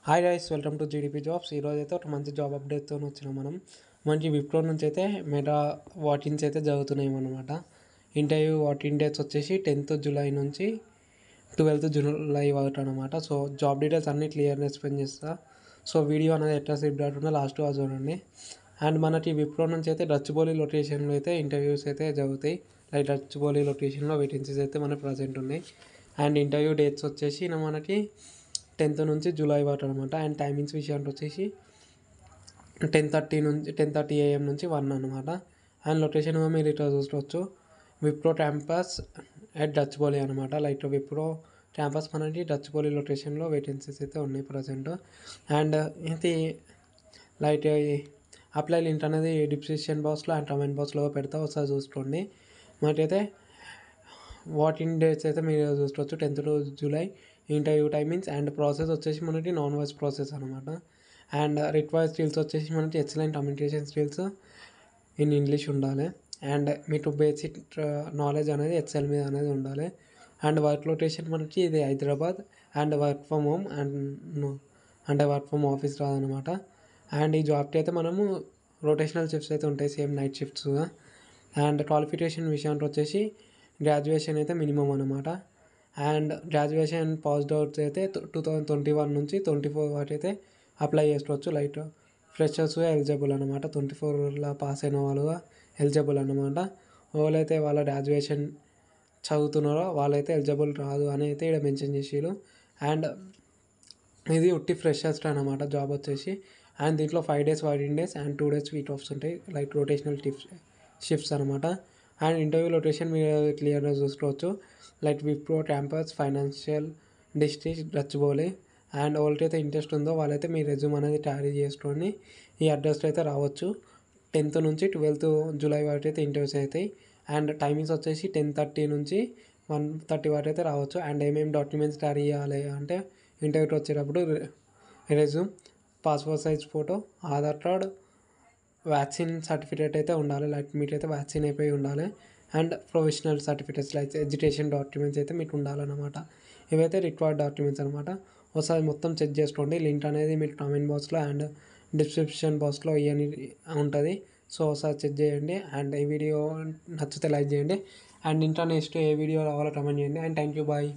Hi guys, welcome to GDP jobs. ఈరోజు అయితే ఒక మంచి జాబ్ అప్డేట్తో వచ్చినాం మనం. మంచి విప్రో నుంచి అయితే మెగా వాకిన్స్ అయితే జరుగుతున్నాయి అనమాట. ఇంటర్వ్యూ వాకింగ్ డేట్స్ వచ్చేసి 10th జూలై నుంచి 12th జూలై వరకు అనమాట. సో జాబ్ డీటెయిల్స్ అన్నీ క్లియర్గా ఎక్స్ప్లెయిన్ చేస్తా. సో వీడియో అనేది ఎట్లా స్కిప్ కాకుండా లాస్ట్ వరకు చూడండి. అండ్ మనకి విప్రో నుంచి అయితే గచ్చిబౌలి లొకేషన్లో అయితే ఇంటర్వ్యూస్ అయితే జరుగుతాయి. లైక్ గచ్చిబౌలి లొకేషన్లో వేకెన్సీస్ అయితే మనకి ప్రజెంట్ ఉన్నాయి. అండ్ ఇంటర్వ్యూ డేట్స్ వచ్చేసి మనకి 10th నుంచి జూలై వరకు అనమాట. అండ్ టైమింగ్స్ విషయానికి వచ్చేసి 10:30 AM నుంచి 1 అనమాట. అండ్ లొకేషన్ మీరు ఇట్లా చూసుకోవచ్చు, విప్రో క్యాంపస్ అట్ గచ్చిబౌలి అనమాట. లైక్ విప్రో క్యాంపస్ మనకి గచ్చిబౌలి లొకేషన్లో వేకెన్సీస్ అయితే ఉన్నాయి ప్రజెంట్. అండ్ ఇది లైక్ అప్లై లింక్ అనేది డిస్క్రిప్షన్ బాక్స్లో అండ్ కామెంట్ బాక్స్లో పెడతా, ఒకసారి చూసుకోండి. మనకైతే వాకింగ్ డేట్స్ అయితే మీరు చూసుకోవచ్చు. 10th July interview timings and process వచ్చేసి మనకి నాన్ వాయిస్ ప్రాసెస్ అనమాట. అండ్ రిక్వైర్డ్ స్కిల్స్ వచ్చేసి మనకి excellent communication skills in English ఉండాలి. అండ్ మీకు బేసిక్ నాలెడ్జ్ అనేది ఎక్సెల్ మీద అనేది ఉండాలి. అండ్ వర్క్ లొకేషన్ మనకి ఇది Hyderabad. And work from home అంటే వర్క్ ఫ్రమ్ ఆఫీస్ రాదనమాట. అండ్ ఈ జాబ్కి అయితే మనము రొటేషనల్ షిఫ్ట్స్ అయితే ఉంటాయి, సేమ్ నైట్ షిఫ్ట్స్గా. అండ్ క్వాలిఫికేషన్ విషయానికి వచ్చేసి గ్రాడ్యుయేషన్ అయితే మినిమం అనమాట. అండ్ గ్రాడ్యుయేషన్ పాస్డ్ అవుట్స్ అయితే 2021 నుంచి 24 వరకు అయితే అప్లై చేసుకోవచ్చు. లైక్ ఫ్రెషర్స్ ఎలిజిబుల్ అనమాట. 24లో పాస్ అయిన వాళ్ళుగా ఎలిజిబుల్ అనమాట. ఎవరైతే వాళ్ళ గ్రాడ్యుయేషన్ చదువుతున్నారో వాళ్ళైతే ఎలిజిబుల్ రాదు అని అయితే ఇక్కడ మెన్షన్ చేసారు. అండ్ ఇది ఉట్టి ఫ్రెషర్స్ అనమాట జాబ్ వచ్చేసి. అండ్ దీంట్లో 5 days working days and 2 days week offs ఉంటాయి, లైక్ రొటేషనల్ షిఫ్ట్స్ అనమాట. అండ్ ఇంటర్వ్యూ లొకేషన్ మీరు క్లియర్గా చూసుకోవచ్చు, like Wipro campus financial district Gachibowli. And ఎవరికైతే ఇంట్రెస్ట్ ఉందో వాళ్ళైతే మీ రెజ్యూమ్ అనేది క్యారీ చేసుకొని ఈ అడ్రస్లో అయితే రావచ్చు. 10th నుంచి 12th జూలై వరకు అయితే ఇంటర్వ్యూస్ అవుతాయి. అండ్ టైమింగ్స్ వచ్చేసి 10:30 నుంచి 1:30 వరకు అయితే రావచ్చు. అండ్ ఏమేమి డాక్యుమెంట్స్ క్యారీ చేయాలి అంటే ఇంటర్వ్యూకి వచ్చేటప్పుడు resume, passport size photo, Aadhaar card, vaccine certificate అయితే ఉండాలి. లైక్ మీకైతే వ్యాక్సిన్ అయిపోయి ఉండాలి. And professional certificates like education documents అయితే మీకు ఉండాలన్నమాట. ఇవైతే రిక్వైర్డ్ డాక్యుమెంట్స్ అనమాట. ఒకసారి మొత్తం చెక్ చేసుకోండి. లింక్ అనేది మీకు కామెంట్ బాక్స్లో అండ్ డిస్క్రిప్షన్ బాక్స్లో ఇవన్నీ ఉంటుంది. సో ఒకసారి చెక్ చేయండి. అండ్ ఈ వీడియో నచ్చితే లైక్ చేయండి. అండ్ ఇంకా నెక్స్ట్ ఏ వీడియో రావాలో కామెంట్ చేయండి. And thank you, bye.